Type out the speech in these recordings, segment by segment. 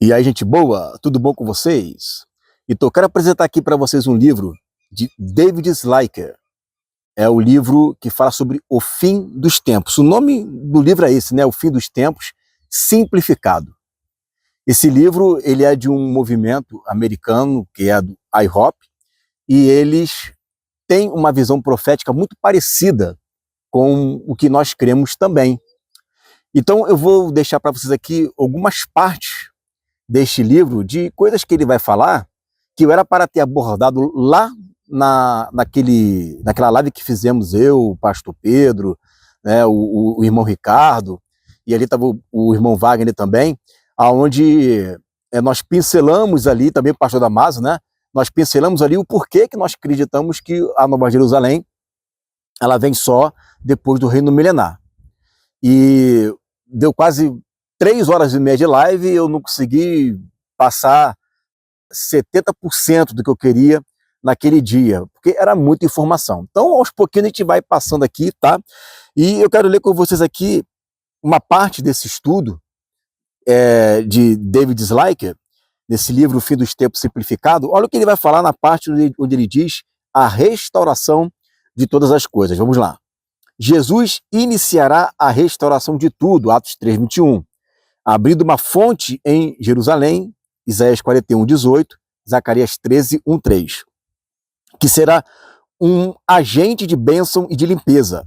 E aí, gente boa, tudo bom com vocês? Então, quero apresentar aqui para vocês um livro de David Slyker. É o livro que fala sobre o fim dos tempos. O nome do livro é esse, né? O fim dos tempos, simplificado. Esse livro, ele é de um movimento americano, que é do IHOP, e eles têm uma visão profética muito parecida com o que nós cremos também. Então, eu vou deixar para vocês aqui algumas partes deste livro, de coisas que ele vai falar, que eu era para ter abordado lá naquela live que fizemos eu, o pastor Pedro, né, o irmão Ricardo, e ali estava o irmão Wagner também, onde nós pincelamos ali, também o pastor Damaso, né, nós pincelamos ali o porquê que nós acreditamos que a Nova Jerusalém, ela vem só depois do reino milenar. E deu quase 3 horas e meia de live, eu não consegui passar 70% do que eu queria naquele dia, porque era muita informação. Então, aos pouquinhos a gente vai passando aqui, tá? E eu quero ler com vocês aqui uma parte desse estudo de David Slyker, nesse livro O Fim dos Tempos Simplificado. Olha o que ele vai falar na parte onde ele diz a restauração de todas as coisas. Vamos lá. Jesus iniciará a restauração de tudo, Atos 3:21. Abrindo uma fonte em Jerusalém, Isaías 41:18, Zacarias 13:1-3, que será um agente de bênção e de limpeza.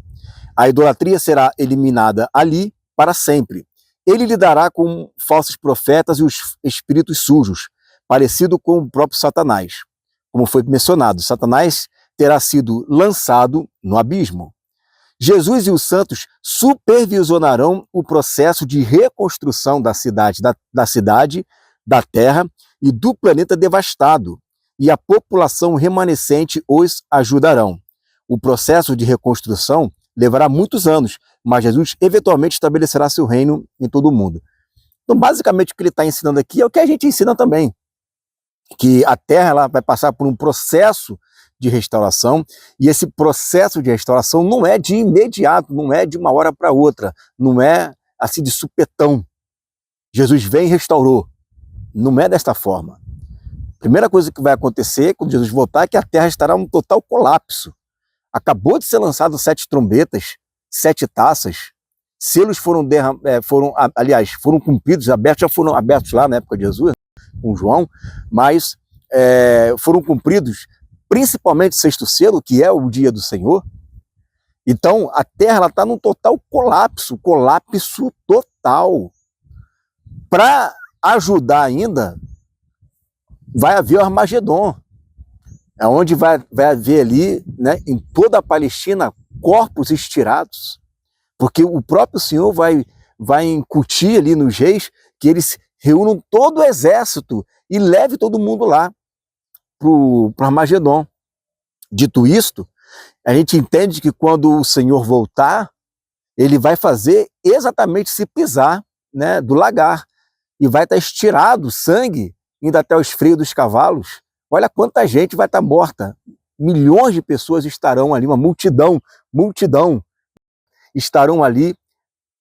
A idolatria será eliminada ali para sempre. Ele lidará com falsos profetas e os espíritos sujos, parecido com o próprio Satanás. Como foi mencionado, Satanás terá sido lançado no abismo. Jesus e os santos supervisionarão o processo de reconstrução da cidade, da terra e do planeta devastado, e a população remanescente os ajudarão. O processo de reconstrução levará muitos anos, mas Jesus eventualmente estabelecerá seu reino em todo o mundo. Então, basicamente, o que ele está ensinando aqui é o que a gente ensina também, que a terra ela vai passar por um processo de restauração, e esse processo de restauração não é de imediato, não é de uma hora para outra, não é assim de supetão. Jesus vem e restaurou. Não é desta forma. A primeira coisa que vai acontecer quando Jesus voltar é que a terra estará em um total colapso. Acabou de ser lançado 7 trombetas, 7 taças, selos foram cumpridos, abertos, já foram abertos lá na época de Jesus, com João, mas foram cumpridos principalmente o 6º selo, que é o dia do Senhor. Então, a terra está num total colapso total. Para ajudar ainda, vai haver o Armagedon, onde vai haver ali, né, em toda a Palestina, corpos estirados, porque o próprio Senhor vai incutir ali nos reis que eles reúnam todo o exército e leve todo mundo lá para o Armagedon. Dito isto, a gente entende que quando o Senhor voltar, ele vai fazer exatamente se pisar, né, do lagar, e vai estar estirado sangue, indo até os freios dos cavalos. Olha quanta gente vai estar morta. Milhões de pessoas estarão ali, uma multidão, estarão ali,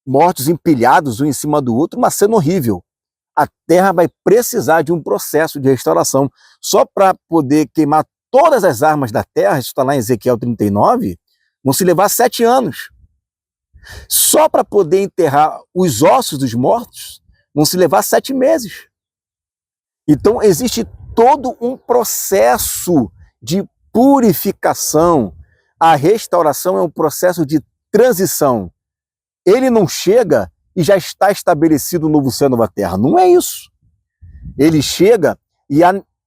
mortos, empilhados um em cima do outro, uma cena horrível. A terra vai precisar de um processo de restauração. Só para poder queimar todas as armas da terra, isso está lá em Ezequiel 39, vão se levar 7 anos. Só para poder enterrar os ossos dos mortos, vão se levar 7 meses. Então existe todo um processo de purificação. A restauração é um processo de transição. Ele não chega e já está estabelecido o novo céu e nova terra. Não é isso. Ele chega e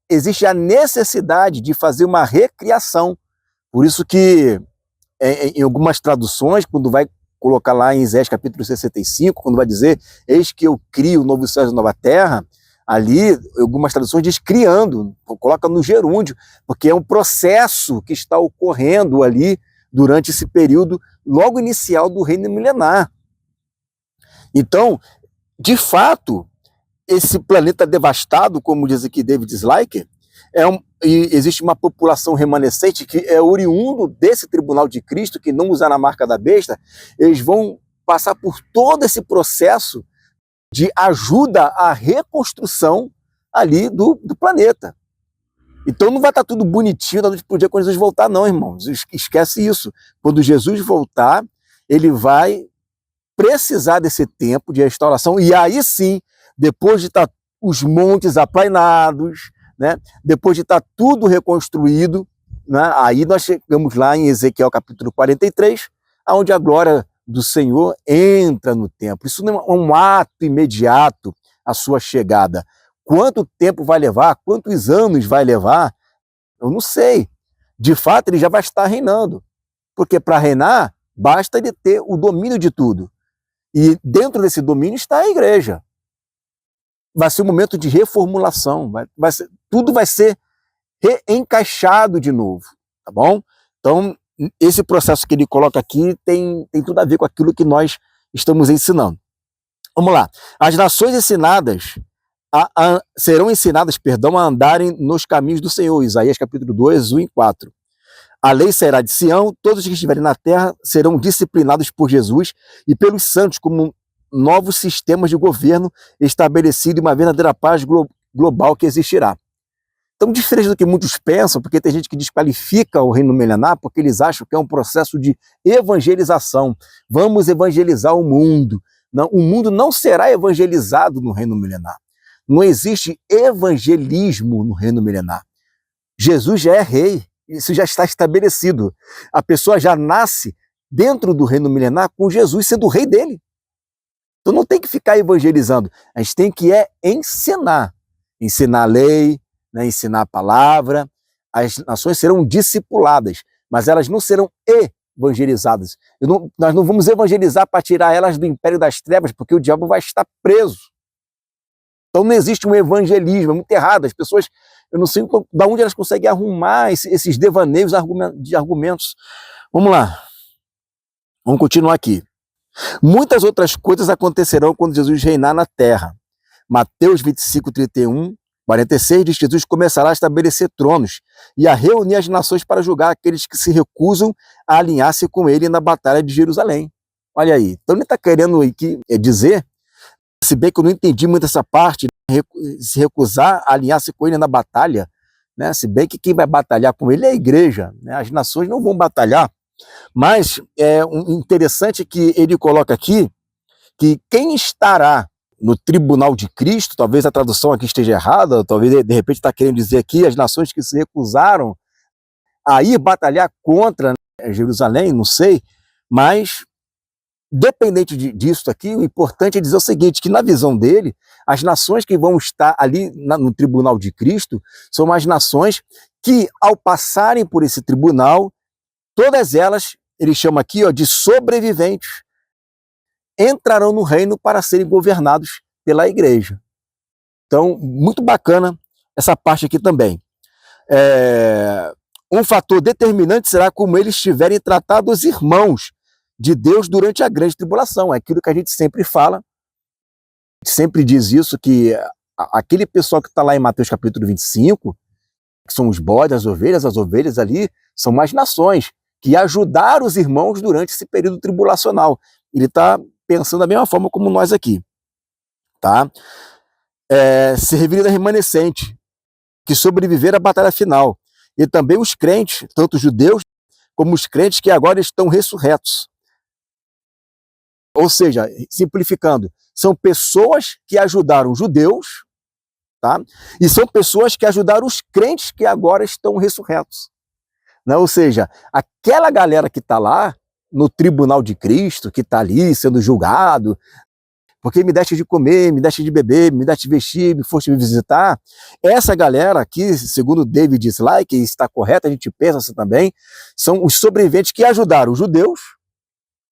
existe a necessidade de fazer uma recriação. Por isso que em algumas traduções, quando vai colocar lá em Isaías capítulo 65, quando vai dizer, eis que eu crio o novo céu e a nova terra, ali, algumas traduções diz criando, coloca no gerúndio, porque é um processo que está ocorrendo ali durante esse período logo inicial do reino milenar. Então, de fato, esse planeta devastado, como diz aqui David Slyker, e existe uma população remanescente que é oriundo desse tribunal de Cristo, que não usará a marca da besta. Eles vão passar por todo esse processo de ajuda à reconstrução ali do planeta. Então não vai estar tudo bonitinho da noite para o dia quando Jesus voltar, não, irmãos. Esquece isso. Quando Jesus voltar, ele vai precisar desse tempo de restauração, e aí sim, depois de estar os montes aplainados, né, depois de estar tudo reconstruído, né, aí nós chegamos lá em Ezequiel capítulo 43, onde a glória do Senhor entra no templo. Isso não é um ato imediato, a sua chegada. Quanto tempo vai levar? Quantos anos vai levar? Eu não sei. De fato, ele já vai estar reinando. Porque para reinar, basta ele ter o domínio de tudo. E dentro desse domínio está a igreja. Vai ser um momento de reformulação. Tudo vai ser reencaixado de novo. Tá bom? Então, esse processo que ele coloca aqui tem tudo a ver com aquilo que nós estamos ensinando. Vamos lá. As nações serão ensinadas, a andarem nos caminhos do Senhor. Isaías capítulo 2, 1 e 4. A lei sairá de Sião, todos os que estiverem na terra serão disciplinados por Jesus e pelos santos como novos sistemas de governo estabelecido e uma verdadeira paz global que existirá. Então, diferente do que muitos pensam, porque tem gente que desqualifica o reino milenar porque eles acham que é um processo de evangelização. Vamos evangelizar o mundo. Não, o mundo não será evangelizado no reino milenar. Não existe evangelismo no reino milenar. Jesus já é rei, isso já está estabelecido. A pessoa já nasce dentro do reino milenar com Jesus sendo o rei dele. Então não tem que ficar evangelizando, a gente tem que ensinar. Ensinar a lei, né, ensinar a palavra. As nações serão discipuladas, mas elas não serão evangelizadas. Nós não vamos evangelizar para tirar elas do império das trevas, porque o diabo vai estar preso. Então não existe um evangelismo, é muito errado. As pessoas, eu não sei de onde elas conseguem arrumar esses devaneios de argumentos. Vamos lá, vamos continuar aqui. Muitas outras coisas acontecerão quando Jesus reinar na terra. Mateus 25, 31, 46 diz que Jesus começará a estabelecer tronos e a reunir as nações para julgar aqueles que se recusam a alinhar-se com ele na batalha de Jerusalém. Olha aí, então ele está querendo dizer, se bem que eu não entendi muito essa parte, se recusar a alinhar-se com ele na batalha, né? Se bem que quem vai batalhar com ele é a igreja, né? As nações não vão batalhar, mas é interessante que ele coloca aqui que quem estará no tribunal de Cristo, talvez a tradução aqui esteja errada, talvez de repente está querendo dizer aqui as nações que se recusaram a ir batalhar contra, né, Jerusalém, não sei, mas dependente disso aqui, o importante é dizer o seguinte, que na visão dele, as nações que vão estar ali no tribunal de Cristo são as nações que, ao passarem por esse tribunal, todas elas, ele chama aqui de sobreviventes, entrarão no reino para serem governados pela igreja. Então, muito bacana essa parte aqui também. Um fator determinante será como eles tiverem tratado os irmãos de Deus durante a grande tribulação. É aquilo que a gente sempre fala, a gente sempre diz isso, que aquele pessoal que está lá em Mateus capítulo 25, que são os bodes, as ovelhas ali, são as nações que ajudaram os irmãos durante esse período tribulacional. Ele está pensando da mesma forma como nós aqui. Tá? Servir a remanescente, que sobreviveram à batalha final. E também os crentes, tanto os judeus como os crentes que agora estão ressurretos. Ou seja, simplificando, são pessoas que ajudaram os judeus, tá? E são pessoas que ajudaram os crentes que agora estão ressurretos. Né? Ou seja, aquela galera que está lá no tribunal de Cristo, que está ali sendo julgado, porque me deste de comer, me deste de beber, me deste de vestir, me foste me visitar. Essa galera aqui, segundo David Dislike, que está correto, a gente pensa assim também, são os sobreviventes que ajudaram os judeus,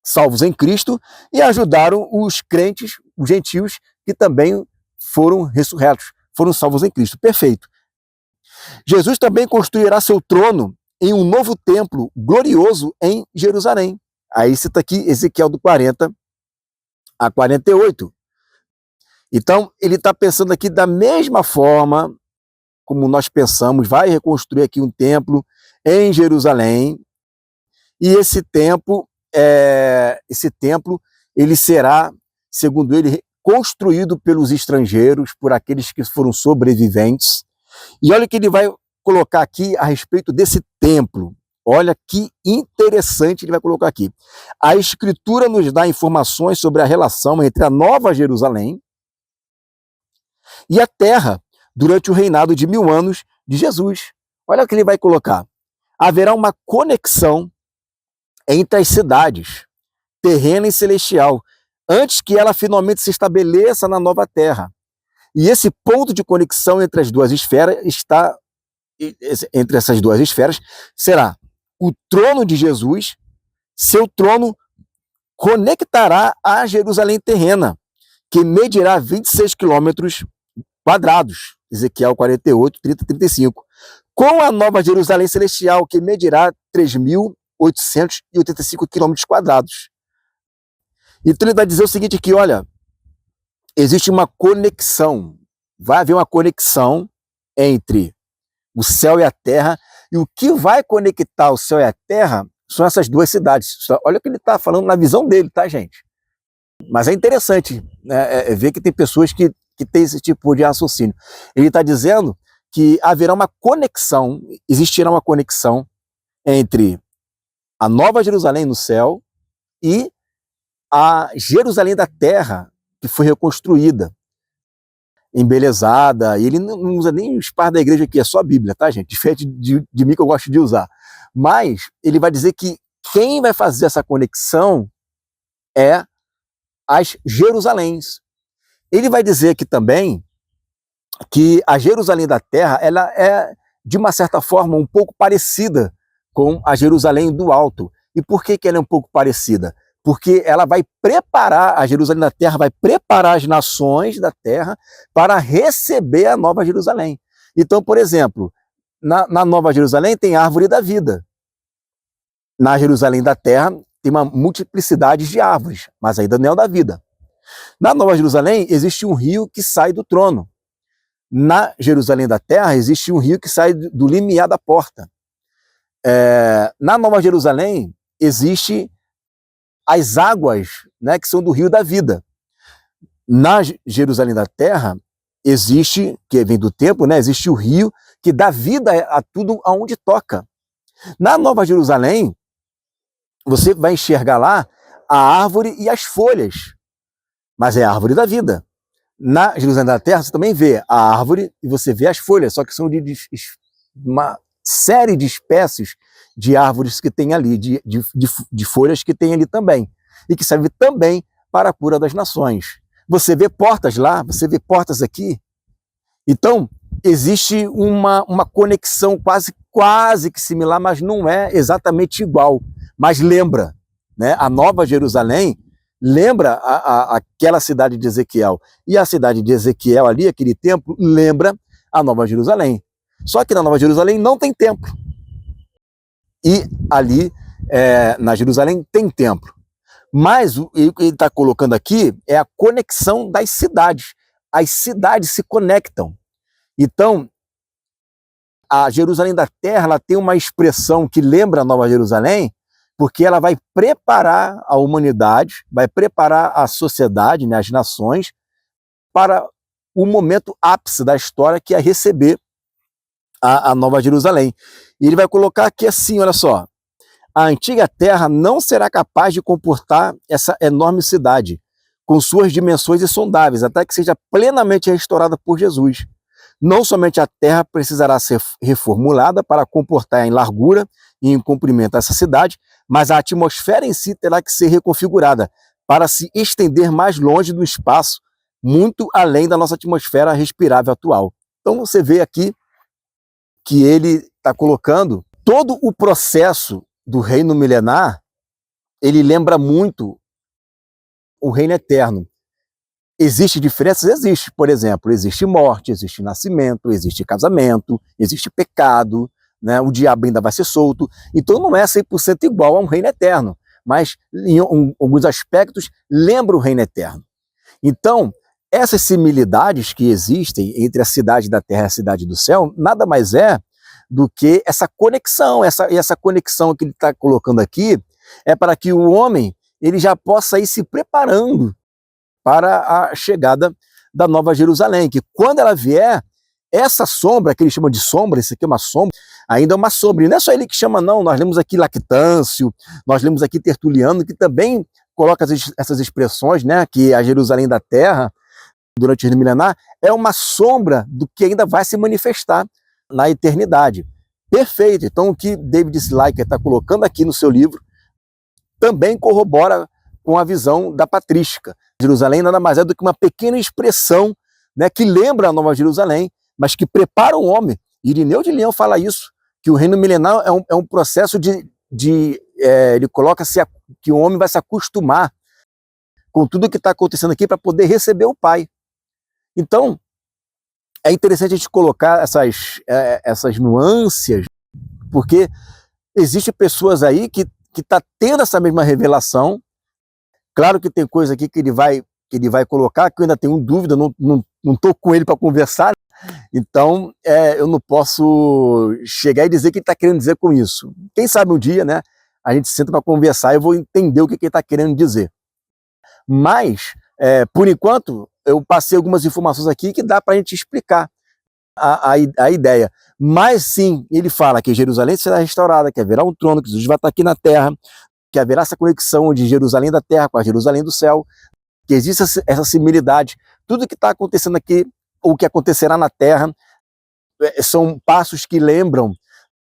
salvos em Cristo, e ajudaram os crentes, os gentios, que também foram ressurretos, foram salvos em Cristo. Perfeito. Jesus também construirá seu trono em um novo templo glorioso em Jerusalém. Aí cita aqui Ezequiel do 40 a 48. Então, ele está pensando aqui da mesma forma como nós pensamos, vai reconstruir aqui um templo em Jerusalém, e esse templo ele será, segundo ele, construído pelos estrangeiros, por aqueles que foram sobreviventes. E olha o que ele vai colocar aqui a respeito desse templo. Olha que interessante ele vai colocar aqui. A Escritura nos dá informações sobre a relação entre a Nova Jerusalém e a terra durante o reinado de 1000 anos de Jesus. Olha o que ele vai colocar. Haverá uma conexão entre as cidades, terrena e celestial, antes que ela finalmente se estabeleça na nova terra. E esse ponto de conexão entre as duas esferas será o trono de Jesus. Seu trono conectará a Jerusalém terrena, que medirá 26 quilômetros quadrados, Ezequiel 48, 30, 35, com a nova Jerusalém celestial, que medirá 3.885 quilômetros quadrados. Então ele vai dizer o seguinte aqui, olha, existe uma conexão, vai haver uma conexão entre o céu e a terra, e o que vai conectar o céu e a terra são essas duas cidades. Olha o que ele está falando na visão dele, tá, gente? Mas é interessante, né, ver que tem pessoas que têm esse tipo de raciocínio. Ele está dizendo que haverá uma conexão, existirá uma conexão entre a Nova Jerusalém no céu e a Jerusalém da terra, que foi reconstruída, embelezada. E ele não usa nem o espaço da igreja aqui, é só a Bíblia, tá, gente? Diferente de mim, que eu gosto de usar. Mas ele vai dizer que quem vai fazer essa conexão é as Jerusaléns. Ele vai dizer aqui também que a Jerusalém da terra, ela é, de uma certa forma, um pouco parecida com a Jerusalém do alto. E por que ela é um pouco parecida? Porque ela vai preparar, a Jerusalém da terra vai preparar as nações da terra para receber a Nova Jerusalém. Então, por exemplo, na Nova Jerusalém tem a árvore da vida. Na Jerusalém da terra tem uma multiplicidade de árvores, mas ainda não é o da vida. Na Nova Jerusalém existe um rio que sai do trono. Na Jerusalém da terra existe um rio que sai do limiar da porta. Na Nova Jerusalém existe as águas, né, que são do rio da vida. Na Jerusalém da terra existe, que vem do templo, né, existe o rio que dá vida a tudo aonde toca. Na Nova Jerusalém, você vai enxergar lá a árvore e as folhas, mas é a árvore da vida. Na Jerusalém da terra, você também vê a árvore e você vê as folhas, só que são de uma série de espécies de árvores que tem ali, de folhas que tem ali também, e que serve também para a cura das nações. Você vê portas lá, você vê portas aqui. Então, existe uma conexão quase que similar, mas não é exatamente igual. Mas lembra, né? A Nova Jerusalém lembra aquela cidade de Ezequiel. E a cidade de Ezequiel ali, aquele templo, lembra a Nova Jerusalém. Só que na Nova Jerusalém não tem templo. E ali, na Jerusalém, tem templo. Mas o que ele está colocando aqui é a conexão das cidades. As cidades se conectam. Então, a Jerusalém da terra, ela tem uma expressão que lembra a Nova Jerusalém, porque ela vai preparar a humanidade, vai preparar a sociedade, né, as nações, para o momento ápice da história, que é receber a Nova Jerusalém. E ele vai colocar aqui assim, olha só: a antiga terra não será capaz de comportar essa enorme cidade, com suas dimensões insondáveis, até que seja plenamente restaurada por Jesus. Não somente a terra precisará ser reformulada para comportar em largura e em comprimento essa cidade, mas a atmosfera em si terá que ser reconfigurada para se estender mais longe do espaço, muito além da nossa atmosfera respirável atual. Então você vê aqui que ele está colocando todo o processo do reino milenar, ele lembra muito o reino eterno. Existem diferenças? Existe. Por exemplo, existe morte, existe nascimento, existe casamento, existe pecado, né? O diabo ainda vai ser solto. Então não é 100% igual a um reino eterno, mas em alguns aspectos lembra o reino eterno. Então, essas similitudes que existem entre a cidade da terra e a cidade do céu, nada mais é do que essa conexão. Essa conexão que ele está colocando aqui é para que o homem ele já possa ir se preparando para a chegada da Nova Jerusalém, que quando ela vier, essa sombra, que eles chamam de sombra, isso aqui é uma sombra, ainda é uma sombra, e não é só ele que chama não, nós lemos aqui Lactâncio, nós lemos aqui Tertuliano, que também coloca essas expressões, né, que a Jerusalém da Terra, durante o reino milenar, é uma sombra do que ainda vai se manifestar na eternidade. Perfeito, então o que David Slyker está colocando aqui no seu livro também corrobora com a visão da patrística. Jerusalém nada mais é do que uma pequena expressão, né, que lembra a Nova Jerusalém, mas que prepara o homem. Irineu de Leão fala isso, que o reino milenar é um processo ele coloca que o homem vai se acostumar com tudo que está acontecendo aqui para poder receber o Pai. Então, é interessante a gente colocar essas nuances, porque existem pessoas aí que tá tendo essa mesma revelação. Claro que tem coisa aqui que ele vai colocar, que eu ainda tenho dúvida, não estou com ele para conversar, então eu não posso chegar e dizer o que ele está querendo dizer com isso. Quem sabe um dia, né, a gente senta para conversar e eu vou entender o que ele está querendo dizer. Mas, por enquanto, eu passei algumas informações aqui que dá para a gente explicar a ideia. Mas sim, ele fala que Jerusalém será restaurada, que haverá um trono, que Jesus vai estar aqui na terra, que haverá essa conexão de Jerusalém da terra com a Jerusalém do céu, que existe essa similaridade. Tudo que está acontecendo aqui, ou que acontecerá na terra, são passos que lembram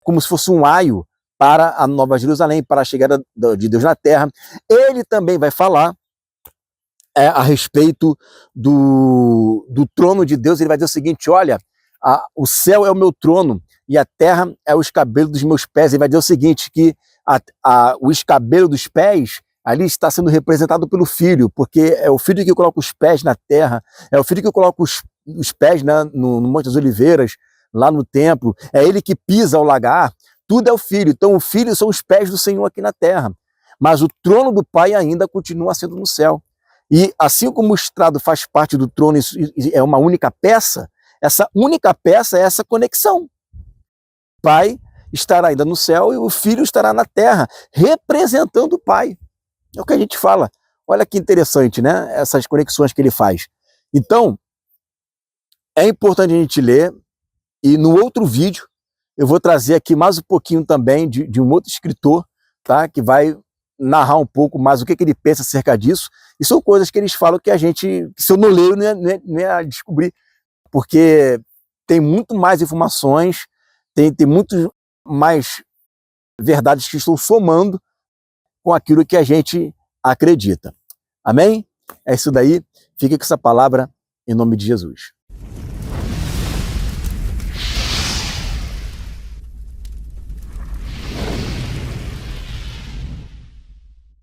como se fosse um aio para a Nova Jerusalém, para a chegada de Deus na terra. Ele também vai falar a respeito do trono de Deus. Ele vai dizer o seguinte: olha, o céu é o meu trono e a terra é o escabelo dos meus pés. Ele vai dizer o seguinte, que o escabelo dos pés ali está sendo representado pelo Filho, porque é o Filho que coloca os pés na terra, é o Filho que coloca os pés no Monte das Oliveiras, lá no templo, é ele que pisa o lagar, tudo é o Filho. Então o Filho são os pés do Senhor aqui na terra, mas o trono do Pai ainda continua sendo no céu. E assim como o estrado faz parte do trono e é uma única peça, essa única peça é essa conexão. O Pai estará ainda no céu e o Filho estará na terra, representando o Pai. É o que a gente fala. Olha que interessante, né? Essas conexões que ele faz. Então, é importante a gente ler, e no outro vídeo eu vou trazer aqui mais um pouquinho também de um outro escritor, tá? Que vai narrar um pouco mais o que ele pensa acerca disso, e são coisas que eles falam que que se eu não leio, não é descobrir, porque tem muito mais informações, tem muito mais verdades que estão somando com aquilo que a gente acredita. Amém? É isso daí. Fica com essa palavra em nome de Jesus.